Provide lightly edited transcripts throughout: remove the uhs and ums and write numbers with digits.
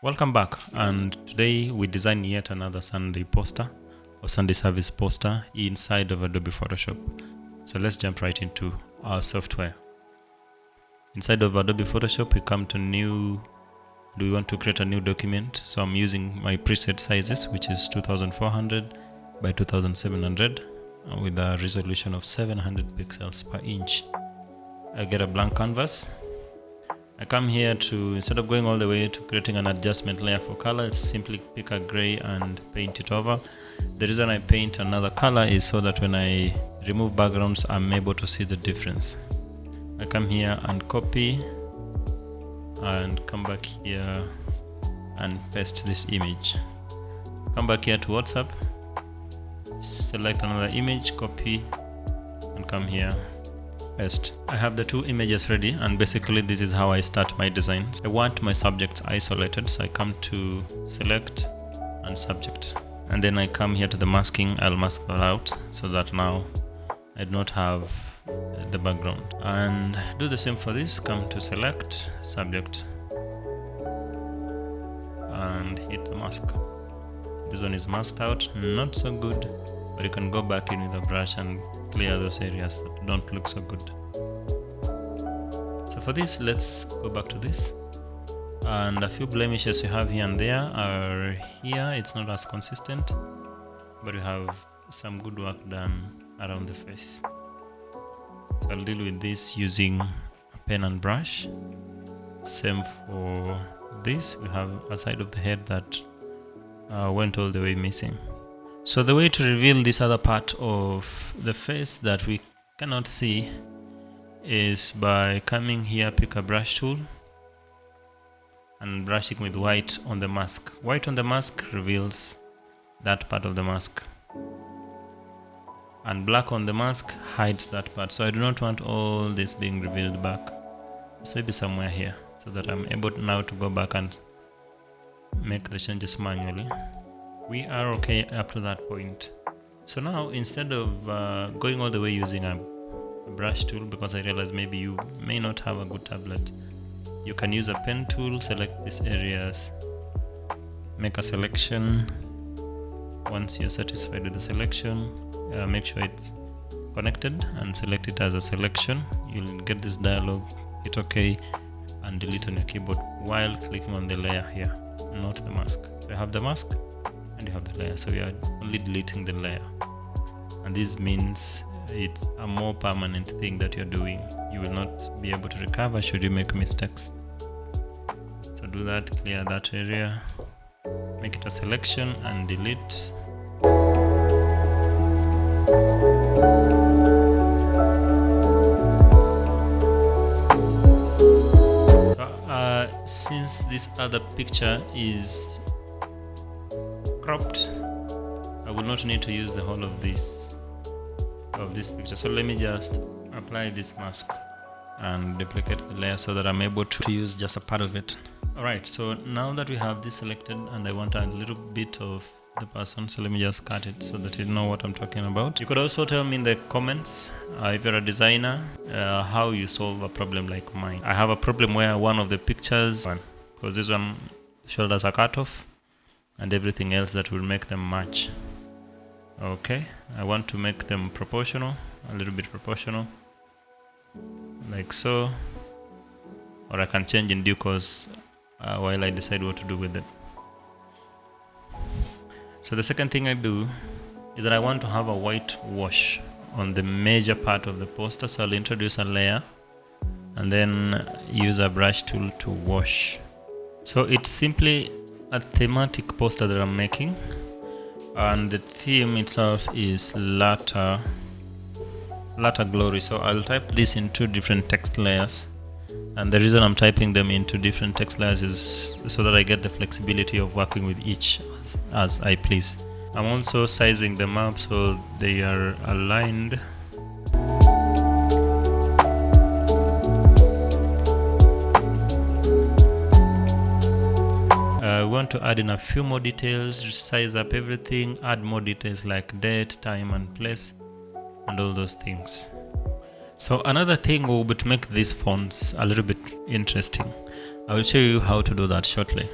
Welcome back, and today we design yet another Sunday poster or Sunday service poster inside of Adobe Photoshop. So let's jump right into our software. Inside of Adobe Photoshop, we come to new. Do we want to create a new document? So I'm using my preset sizes, which is 2400 by 2700 with a resolution of 700 pixels per inch. I get a blank canvas. I come here to, instead of going all the way to creating an adjustment layer for color, let's simply pick a gray and paint it over. The reason I paint another color is so that when I remove backgrounds, I'm able to see the difference. I come here and copy and come back here and paste this image. Come back here to WhatsApp, select another image, copy, and come here. I have the two images ready, and basically this is how I start my designs. I want my subjects isolated, so I come to select and subject, and then I come here to the masking. I'll mask that out so that now I do not have the background, and do the same for this. Come to select subject and hit the mask. This one is masked out, not so good, but you can go back in with a brush and clear those areas that don't look so good. So for this, let's go back to this, and a few blemishes we have here and there are here. It's not as consistent, but we have some good work done around the face. So I'll deal with this using a pen and brush. Same for this. We have a side of the head that went all the way missing. So the way to reveal this other part of the face that we cannot see is by coming here, pick a brush tool and brushing with white on the mask. White on the mask reveals that part of the mask, and black on the mask hides that part. So I do not want all this being revealed back. It's maybe somewhere here, so that I'm able now to go back and make the changes manually. We are okay up to that point. So now, instead of going all the way using a brush tool, because I realize maybe you may not have a good tablet, you can use a pen tool. Select these areas, make a selection. Once you're satisfied with the selection, make sure it's connected and select it as a selection. You'll get this dialog, hit OK and delete on your keyboard while clicking on the layer here, not the mask. So you have the mask and you have the layer, so we are only deleting the layer, and this means it's a more permanent thing that you're doing. You will not be able to recover should you make mistakes. So do that, clear that area, make it a selection and delete. Since this other picture is cropped, I will not need to use the whole of this picture. So let me just apply this mask and duplicate the layer so that I'm able to use just a part of it. Alright, so now that we have this selected and I want a little bit of the person, so let me just cut it so that you know what I'm talking about. You could also tell me in the comments if you're a designer how you solve a problem like mine. I have a problem where one of the pictures, because this one shoulders are cut off and everything else that will make them match. Okay, I want to make them proportional, a little bit proportional, like so, or I can change in due course while I decide what to do with it. So the second thing I do is that I want to have a white wash on the major part of the poster, so I'll introduce a layer and then use a brush tool to wash. So it's simply a thematic poster that I'm making, and the theme itself is latter glory. So I'll type this in two different text layers, and the reason I'm typing them into different text layers is so that I get the flexibility of working with each as I please. I'm also sizing them up so they are aligned. I want to add in a few more details, size up everything, add more details like date, time and place, and all those things. So another thing will be to make these fonts a little bit interesting. I will show you how to do that shortly.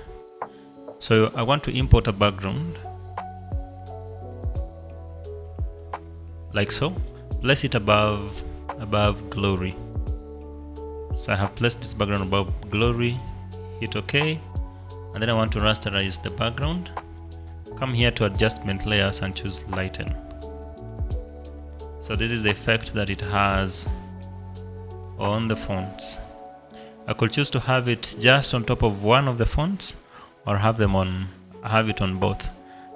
So I want to import a background like so. Place it above glory. So I have placed this background above glory, hit OK, and then I want to rasterize the background. Come here to adjustment layers and choose lighten. So this is the effect that it has on the fonts. I could choose to have it just on top of one of the fonts or have it on both,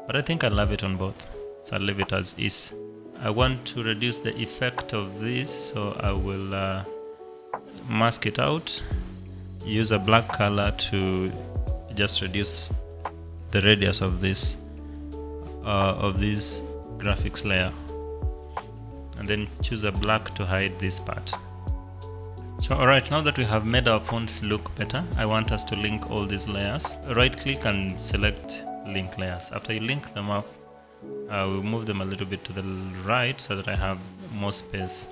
but I think I'll have it on both, so I'll leave it as is. I want to reduce the effect of this, so I will mask it out, use a black color to just reduce the radius of this graphics layer, and then choose a black to hide this part. So alright, now that we have made our fonts look better, I want us to link all these layers. Right click and select link layers. After you link them up, I will move them a little bit to the right so that I have more space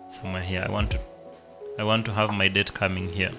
somewhere here. I want to have my date coming here.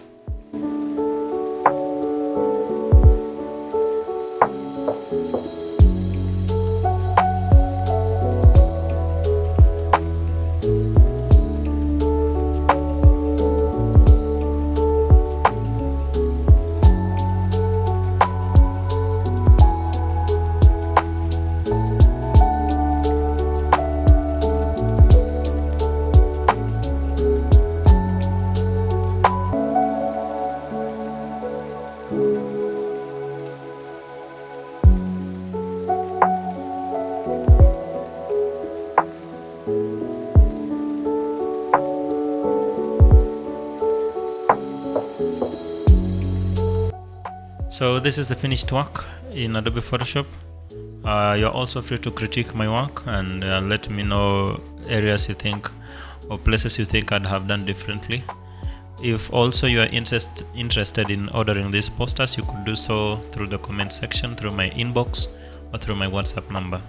So this is the finished work in Adobe Photoshop. You're also free to critique my work and let me know areas you think or places you think I'd have done differently. If also you are interested in ordering these posters, you could do so through the comment section, through my inbox, or through my WhatsApp number.